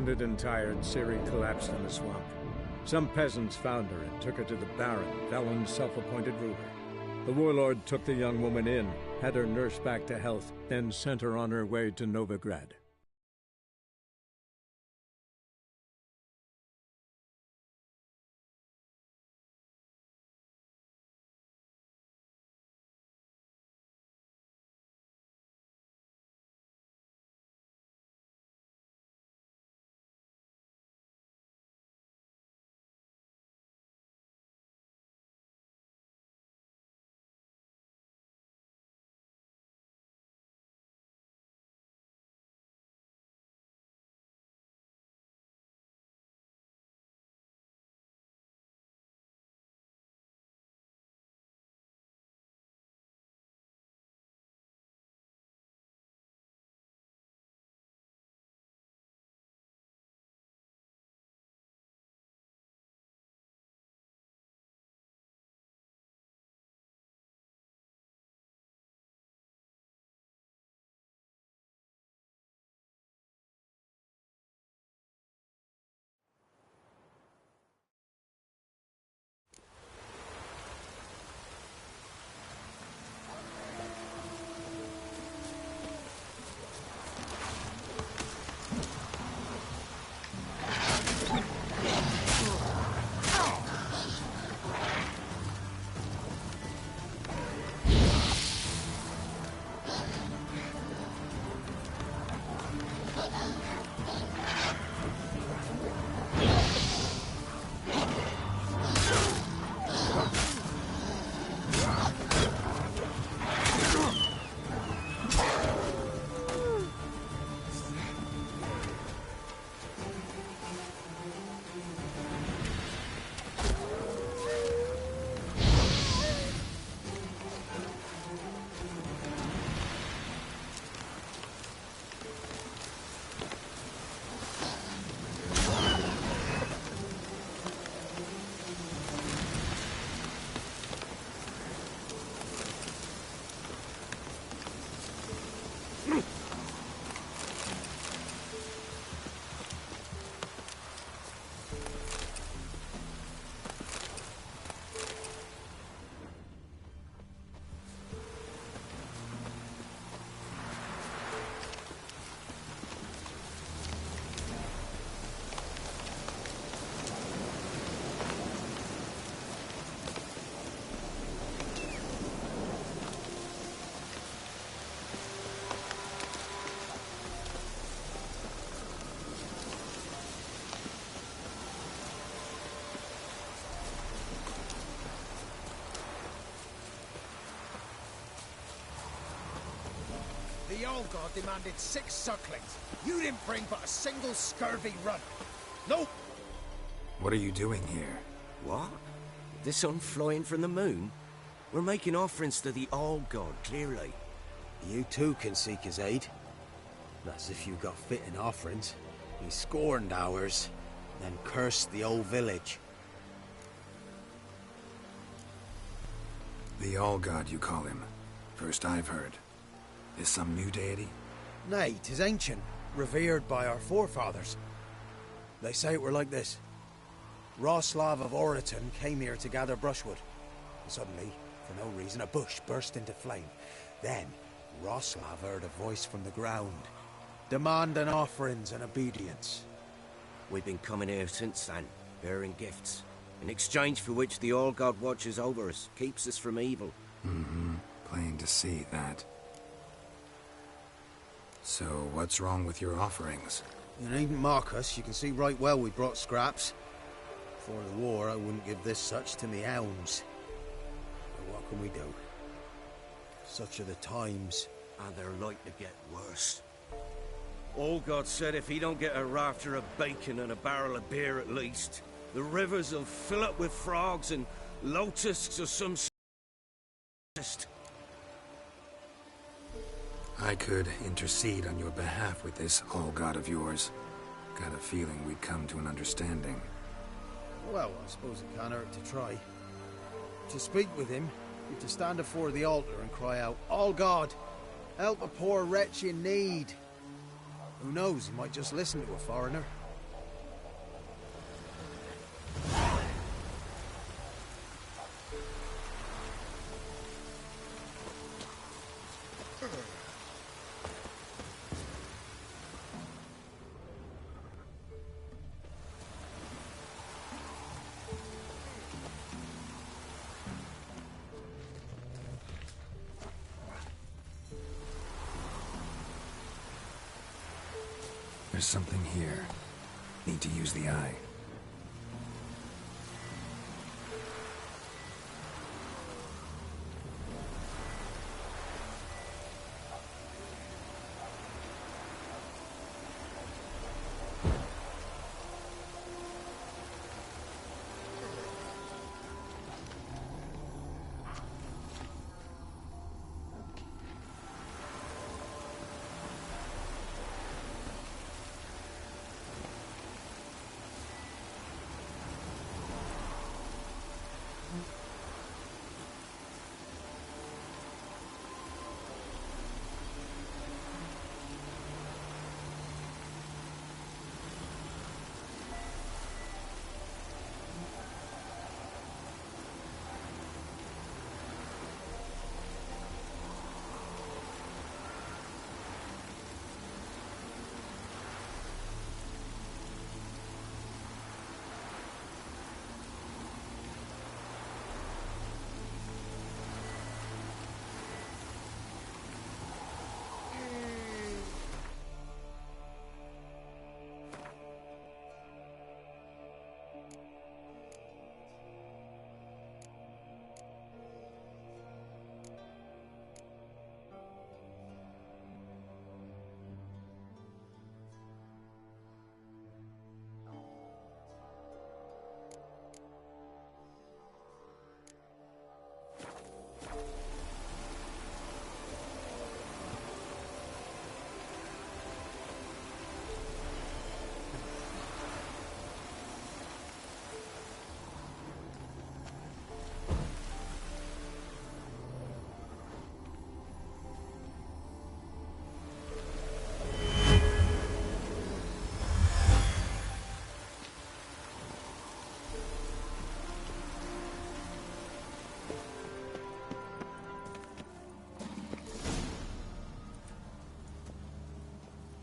wounded and tired, Ciri collapsed in the swamp. Some peasants found her and took her to the Baron, Velen's self-appointed ruler. The warlord took the young woman in, had her nursed back to health, then sent her on her way to Novigrad. The old god demanded 6 sucklings. You didn't bring but a single scurvy run. Nope. What are you doing here? What? The sun flying from the moon? We're making offerings to the old god, clearly. You too can seek his aid. That's if you got fitting offerings. He scorned ours, then cursed the old village. The All-God, you call him. First I've heard. Is some new deity? Nay, 'tis ancient, revered by our forefathers. They say it were like this. Roslav of Oriton came here to gather brushwood. And suddenly, for no reason, a bush burst into flame. Then, Roslav heard a voice from the ground, demanding offerings and obedience. We've been coming here since then, bearing gifts, in exchange for which the All-God watches over us, keeps us from evil. Mm-hmm. Plain to see that. So, what's wrong with your offerings? You needn't mock us. You can see right well we brought scraps. Before the war, I wouldn't give this such to me hounds. But what can we do? Such are the times. And they're like to get worse. All-God said if he don't get a rafter of bacon and a barrel of beer at least, the rivers will fill up with frogs and lotuses of some sort. I could intercede on your behalf with this All-God of yours. Got a feeling we'd come to an understanding. Well, I suppose it can't hurt to try. To speak with him, you've to stand before the altar and cry out, "All God, help a poor wretch in need." Who knows, he might just listen to a foreigner. There's something here. Need to use the eye.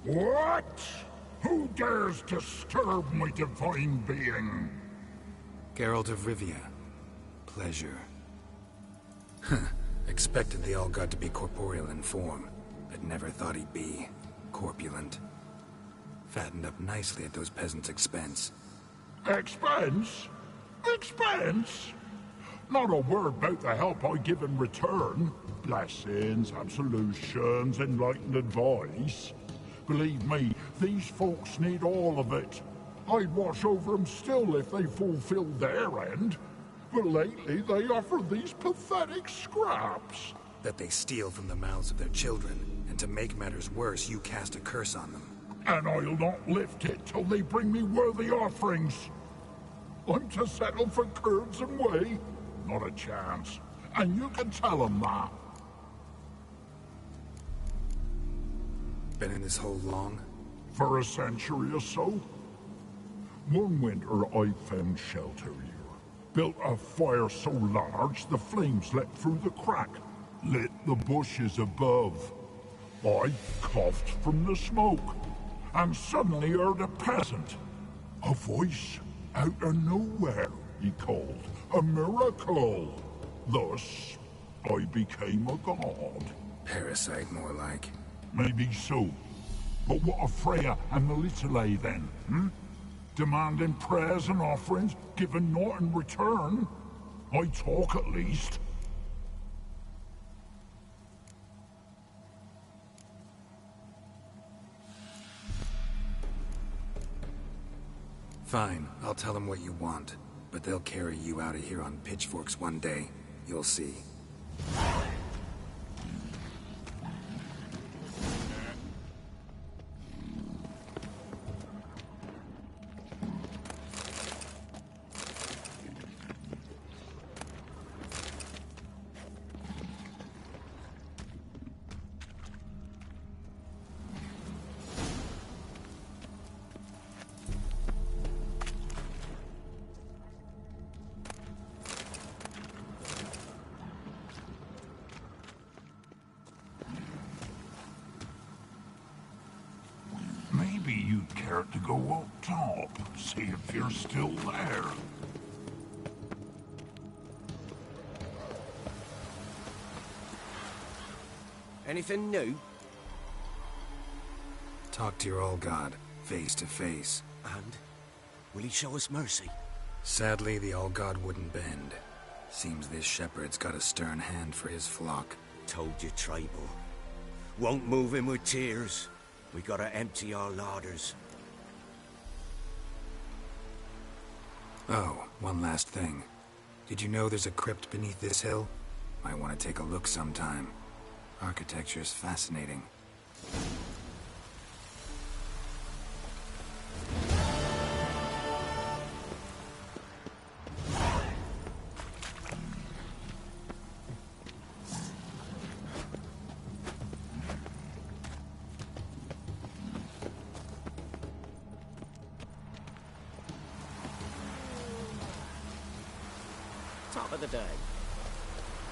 What? Who dares disturb my divine being? Geralt of Rivia. Pleasure. Expected the All-God to be corporeal in form, but never thought he'd be corpulent. Fattened up nicely at those peasants' expense. Expense? Expense? Not a word about the help I give in return. Blessings, absolutions, enlightened advice. Believe me, these folks need all of it. I'd watch over them still if they fulfilled their end. But lately they offer these pathetic scraps. That they steal from the mouths of their children, and to make matters worse, you cast a curse on them. And I'll not lift it till they bring me worthy offerings. I'm to settle for curds and whey? Not a chance. And you can tell them that. Been in this hole long? For a century or so. One winter I found shelter here. Built a fire so large the flames leapt through the crack, lit the bushes above. I coughed from the smoke, and suddenly heard a peasant. A voice out of nowhere, he called. A miracle. Thus, I became a god. Parasite, more like. Maybe so. But what of Freya and Melitele then, Demanding prayers and offerings, given naught in return? I talk at least. Fine, I'll tell them what you want. But they'll carry you out of here on pitchforks one day. You'll see. Maybe you'd care to go up top, see if you're still there. Anything new? Talk to your All-God. face to face. And? Will he show us mercy? Sadly, the All-God wouldn't bend. Seems this shepherd's got a stern hand for his flock. Told you, tribal. Won't move him with tears. We gotta empty our larders. Oh, one last thing. Did you know there's a crypt beneath this hill? Might want to take a look sometime. Architecture's fascinating. Top of the day.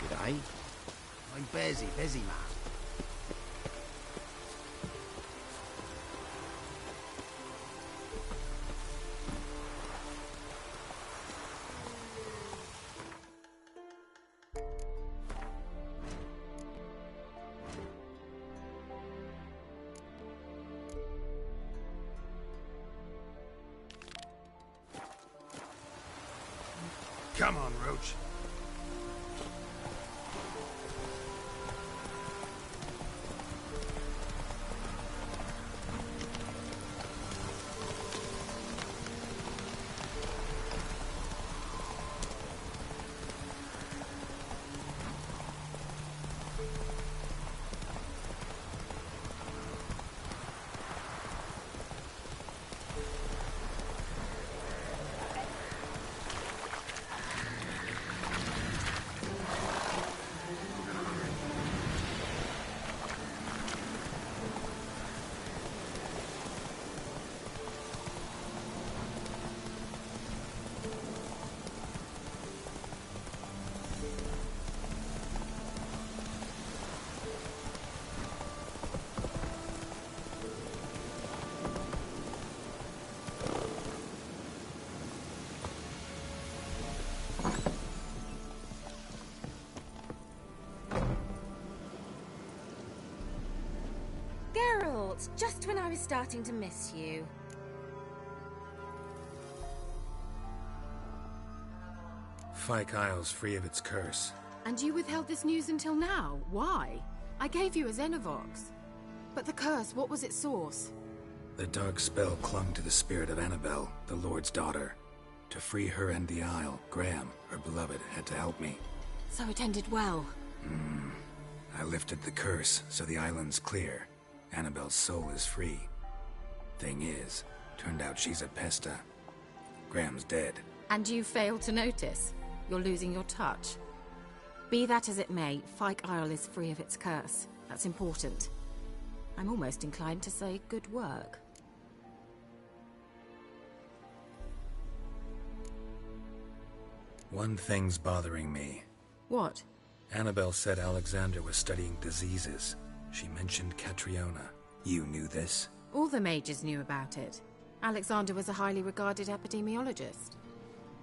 G'day. I'm busy, man. Come on, Roach. Geralt, just when I was starting to miss you. Fyke Isle's free of its curse. And you withheld this news until now? Why? I gave you a Xenovox. But the curse, what was its source? The dark spell clung to the spirit of Annabelle, the Lord's daughter. To free her and the Isle, Graham, her beloved, had to help me. So it ended well. I lifted the curse, so the island's clear. Annabelle's soul is free. Thing is, turned out she's a pesta. Graham's dead. And you failed to notice? You're losing your touch. Be that as it may, Fyke Isle is free of its curse. That's important. I'm almost inclined to say good work. One thing's bothering me. What? Annabelle said Alexander was studying diseases. She mentioned Catriona. You knew this? All the mages knew about it. Alexander was a highly regarded epidemiologist.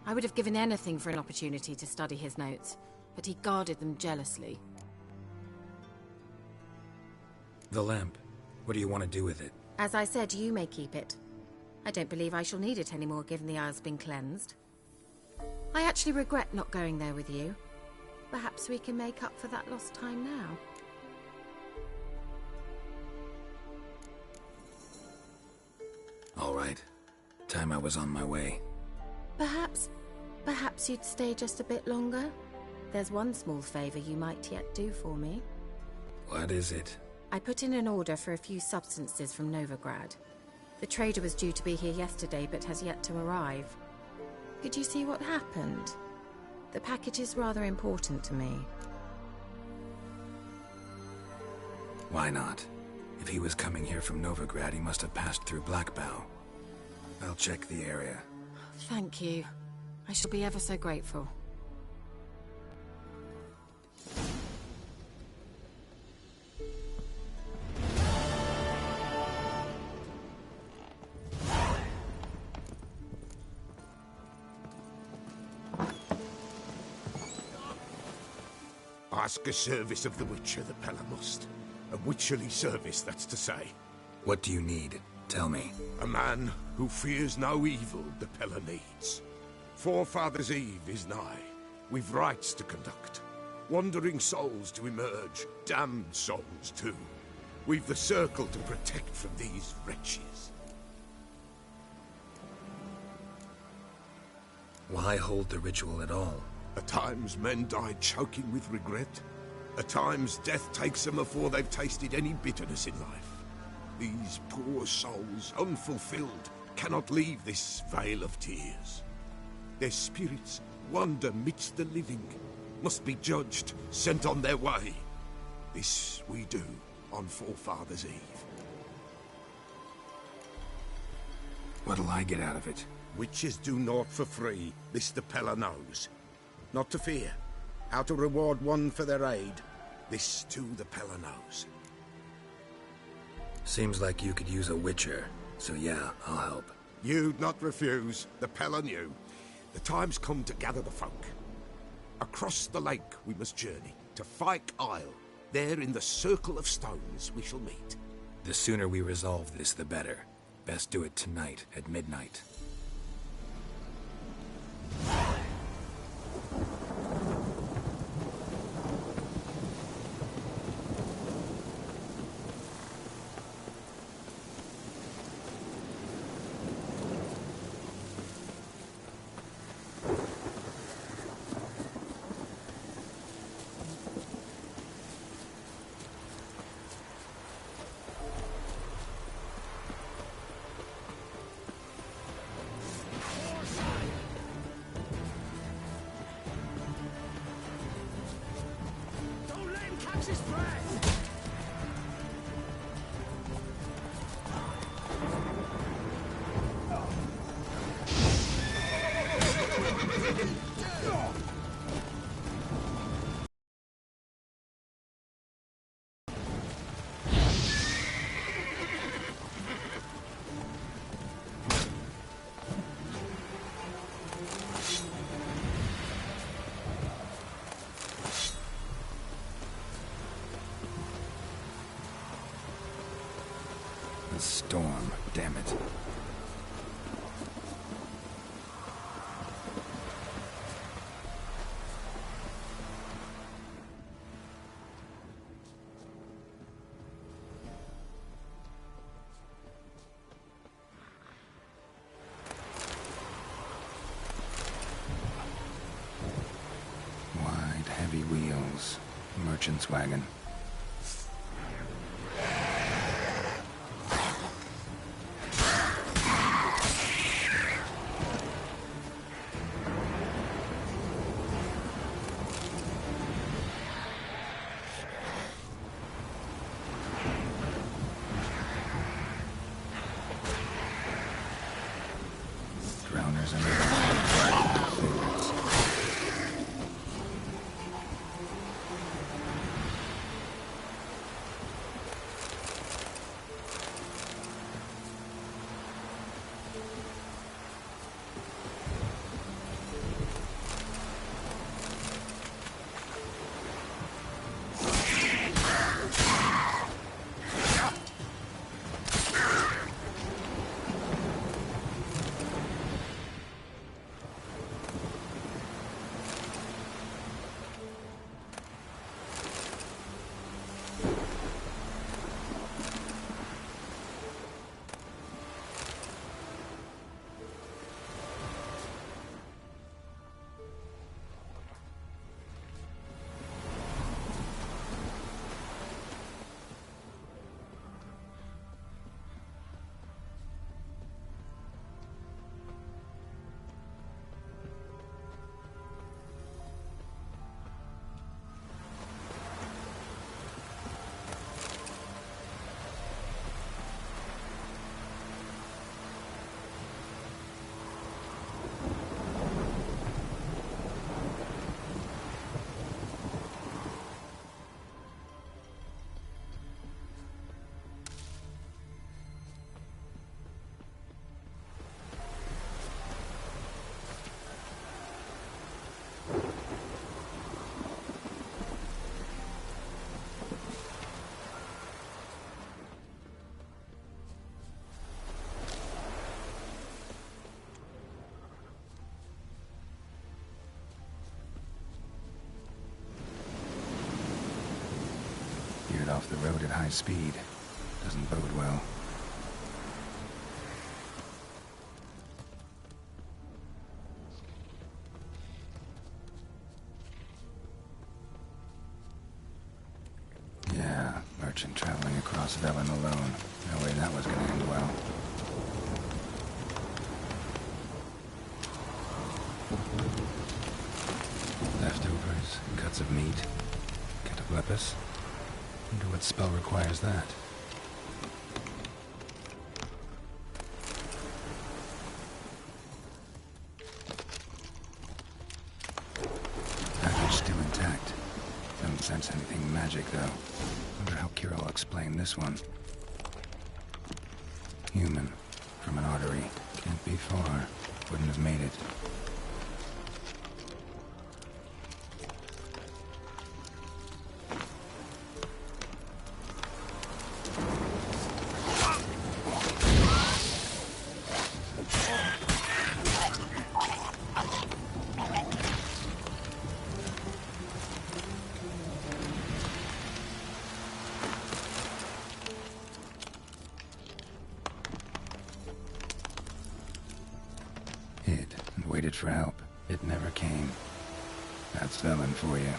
I would have given anything for an opportunity to study his notes, but he guarded them jealously. The lamp. What do you want to do with it? As I said, you may keep it. I don't believe I shall need it anymore, given the Isle's been cleansed. I actually regret not going there with you. Perhaps we can make up for that lost time now. All right. Time I was on my way. Perhaps you'd stay just a bit longer? There's one small favor you might yet do for me. What is it? I put in an order for a few substances from Novigrad. The trader was due to be here yesterday, but has yet to arrive. Could you see what happened? The package is rather important to me. Why not? If he was coming here from Novigrad, he must have passed through Blackbow. I'll check the area. Thank you. I shall be ever so grateful. Ask a service of the Witcher, the Peller must. A witcherly service, that's to say. What do you need? Tell me. A man who fears no evil the Pella needs. Forefathers' Eve is nigh. We've rites to conduct. Wandering souls to emerge, damned souls too. We've the circle to protect from these wretches. Why hold the ritual at all? At times men die choking with regret. At times death takes them before they've tasted any bitterness in life. These poor souls, unfulfilled, cannot leave this vale of tears. Their spirits wander midst the living, must be judged, sent on their way. This we do on Forefathers' Eve. What'll I get out of it? Witches do naught for free, this the Pella knows. Not to fear. How to reward one for their aid, this too the Pella knows. Seems like you could use a witcher, so yeah, I'll help. You'd not refuse, the Pella knew. The time's come to gather the folk. Across the lake we must journey, to Fyke Isle. There in the circle of stones we shall meet. The sooner we resolve this, the better. Best do it tonight, at midnight. Storm, damn it. Wide, heavy wheels. Merchant's wagon. off the road at high speed. Doesn't bode well. Yeah, merchant traveling across Velen alone. No way that was gonna end well. Leftovers, cuts of meat, cataplepis. Wonder what spell requires that. Package still intact. Don't sense anything magic, though. Wonder how Kira will explain this one. Human. From an artery. Can't be far. Wouldn't have made it. Hid and waited for help. It never came. That's Velen for you.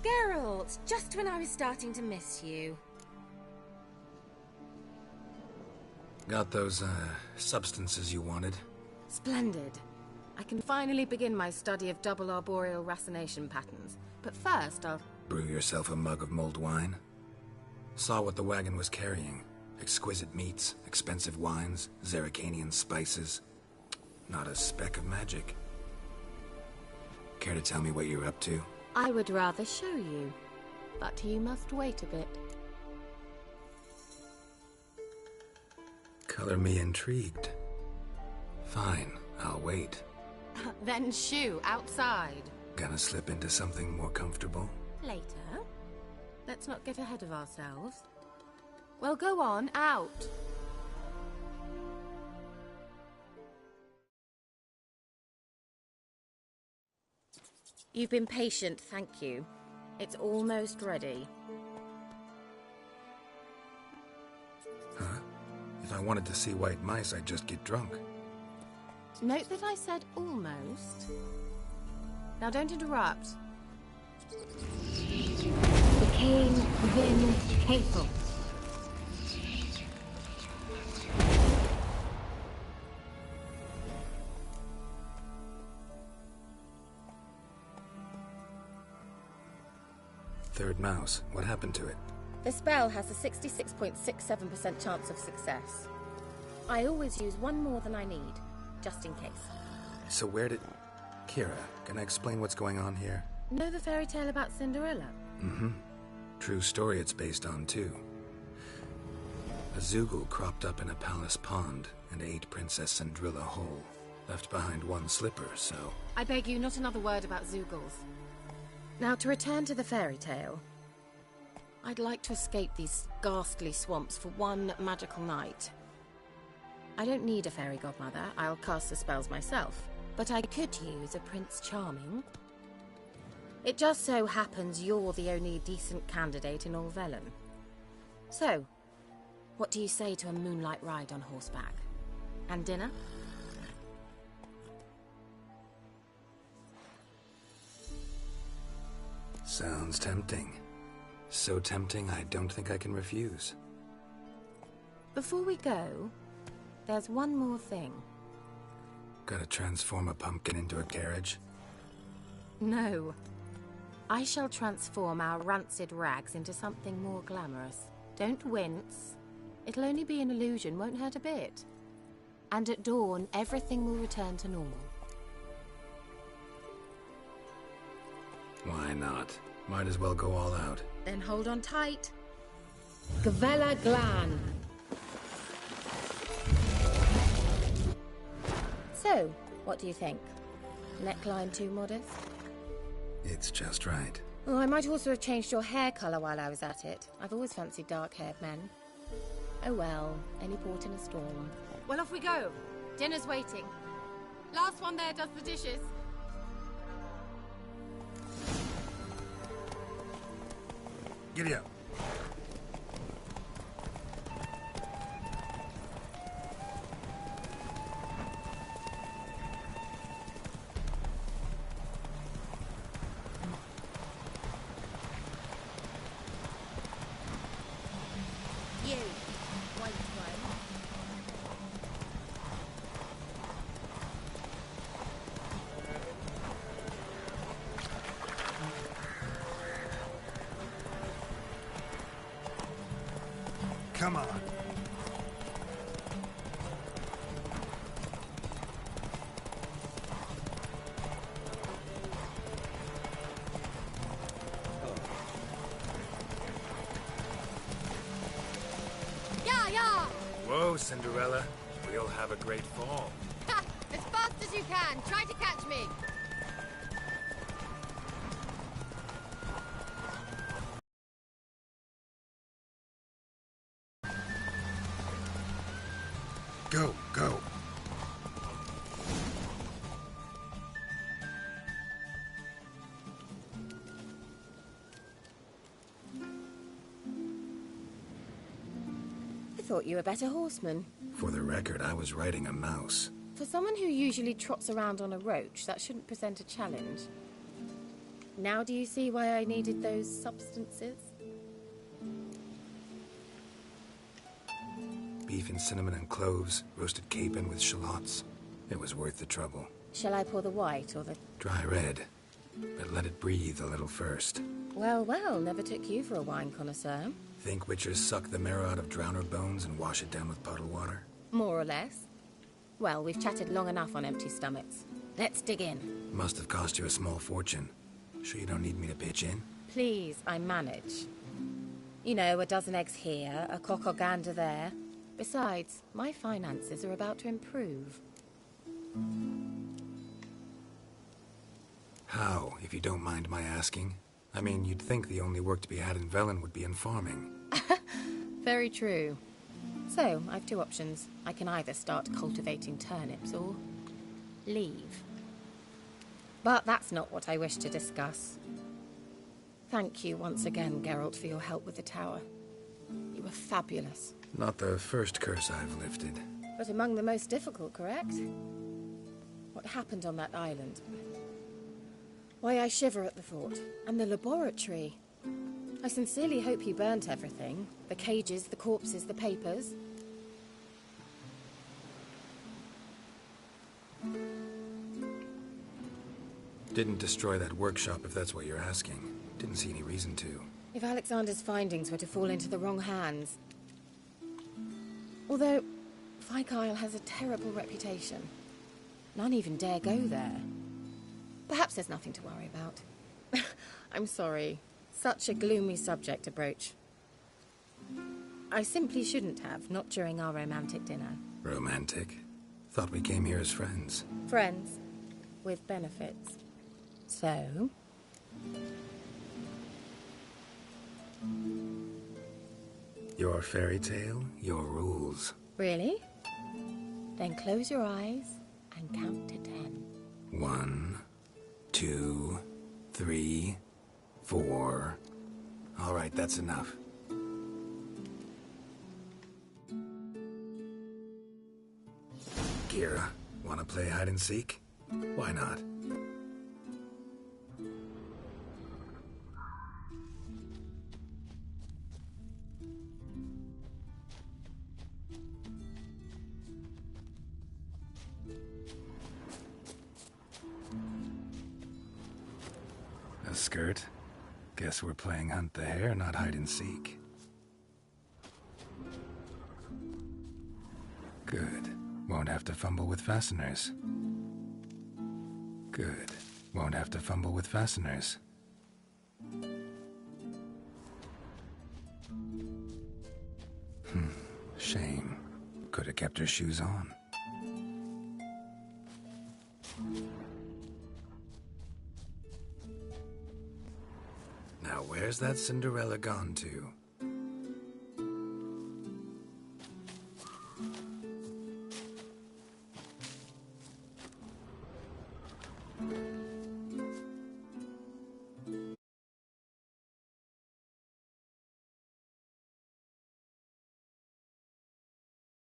Geralt, just when I was starting to miss you. Got those, substances you wanted? Splendid. I can finally begin my study of double arboreal racination patterns. But first, I'll... Brew yourself a mug of mulled wine? Saw what the wagon was carrying. Exquisite meats, expensive wines, Zerrikanian spices. Not a speck of magic. Care to tell me what you're up to? I would rather show you, but you must wait a bit. Color me intrigued. Fine, I'll wait. Then shoo, outside. Gonna slip into something more comfortable? Later. Let's not get ahead of ourselves. Well, go on, out. You've been patient, thank you. It's almost ready. Huh? If I wanted to see white mice, I'd just get drunk. Note that I said almost. Now don't interrupt. The king within faithful. Third mouse. What happened to it? The spell has a 66.67% chance of success. I always use one more than I need, just in case. So where did... Kira, can I explain what's going on here? Know the fairy tale about Cinderella? Mm-hmm. True story it's based on, too. A Zoogle cropped up in a palace pond and ate Princess Cinderella whole. Left behind one slipper, so... I beg you, not another word about Zoogles. Now, to return to the fairy tale. I'd like to escape these ghastly swamps for one magical night. I don't need a fairy godmother, I'll cast the spells myself. But I could use a Prince Charming. It just so happens you're the only decent candidate in all Velen. So, what do you say to a moonlight ride on horseback? And dinner? Sounds tempting. So tempting, I don't think I can refuse. Before we go, there's one more thing. Gotta transform a pumpkin into a carriage? No. I shall transform our rancid rags into something more glamorous. Don't wince. It'll only be an illusion, won't hurt a bit. And at dawn, everything will return to normal. Why not? Might as well go all out. Then hold on tight. Gavella Glan. So, what do you think? Neckline too modest? It's just right. Oh, I might also have changed your hair colour while I was at it. I've always fancied dark-haired men. Oh well, any port in a storm. Well, off we go. Dinner's waiting. Last one there does the dishes. Giddy up. You, white one. Come on. Yeah, yeah! Whoa, Cinderella. We'll have a great fall. Ha! As fast as you can. Try to catch me. Go, go. I thought you were a better horseman. For the record, I was riding a mouse. For someone who usually trots around on a roach, that shouldn't present a challenge. Now do you see why I needed those substances? Beef and cinnamon and cloves, roasted capon with shallots. It was worth the trouble. Shall I pour the white or the... Dry red, but let it breathe a little first. Well, well, never took you for a wine connoisseur. Think witchers suck the marrow out of drowner bones and wash it down with puddle water? More or less. Well, we've chatted long enough on empty stomachs. Let's dig in. Must have cost you a small fortune. Sure you don't need me to pitch in? Please, I manage. You know, a dozen eggs here, a cock or gander there. Besides, my finances are about to improve. How, if you don't mind my asking? I mean, you'd think the only work to be had in Velen would be in farming. Very true. So, I've two options. I can either start cultivating turnips or leave. But that's not what I wish to discuss. Thank you once again, Geralt, for your help with the tower. You were fabulous. Not the first curse I've lifted. But among the most difficult, correct? What happened on that island? Why, I shiver at the thought. And the laboratory. I sincerely hope you burnt everything. The cages, the corpses, the papers. Didn't destroy that workshop, if that's what you're asking. Didn't see any reason to. If Alexander's findings were to fall into the wrong hands... Although, Fyke Isle has a terrible reputation. None even dare go there. Perhaps there's nothing to worry about. I'm sorry. Such a gloomy subject to broach. I simply shouldn't have, not during our romantic dinner. Romantic? Thought we came here as friends. Friends. With benefits. So... Your fairy tale, your rules. Really? Then close your eyes and count to 10. 1, 2, 3, 4. All right, that's enough. Kira, wanna play hide and seek? Why not? A skirt? Guess we're playing hunt the hare, not hide and seek. Good. Won't have to fumble with fasteners. Good. Won't have to fumble with fasteners. Shame. Could have kept her shoes on. Now where's that Cinderella gone to?